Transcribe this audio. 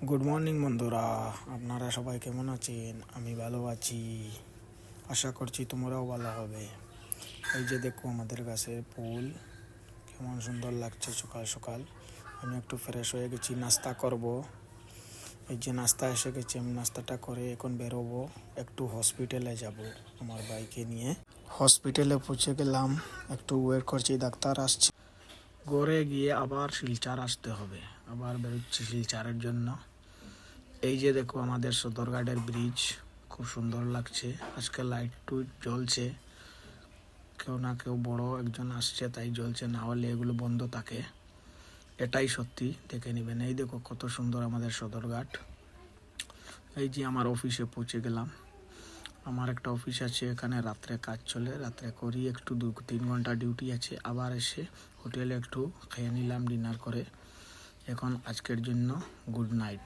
Good morning বন্ধুরা, আপনারা সবাই কেমন আছেন? আমি ভালো আছি, আশা করছি তোমরাও ভালো হবে। এই যে দেখো আমাদের গাছের ফুল কেমন সুন্দর লাগছে সকাল সকাল। আমি একটু ফ্রেশ হয়ে গেছি, নাস্তা করব। এই যে নাস্তা এসে গেছে, আমি নাস্তাটা করে এখন বেরোবো, একটু হসপিটালে যাব আমার বাইকে নিয়ে। হসপিটালে পৌঁছে গেলাম, একটু ওয়েট করছি, ডাক্তার আসছে। ঘরে গিয়ে আবার শিলচর আসতে হবে, আবার বেরোচ্ছি শিলচরের জন্য। এই যে দেখো আমাদের সদরঘাটের ব্রিজ, খুব সুন্দর লাগছে। আজকে লাইট টুইট জ্বলছে, কেউ না কেউ বড় একজন আসছে তাই জ্বলছে, না হলে এগুলো বন্ধ থাকে। এটাই সত্যি, দেখে নেবেন। এই দেখো কত সুন্দর আমাদের সদরঘাট। এই যে আমার অফিসে পৌঁছে গেলাম। আমার একটা অফিস আছে এখানে, রাত্রে কাজ চলে, রাত্রে করি, একটু 2-3 ঘন্টা ডিউটি আছে। আবার এসে হোটেলে একটু খেয়ে নিলাম ডিনার করে। এখন আজকের জন্য গুড নাইট।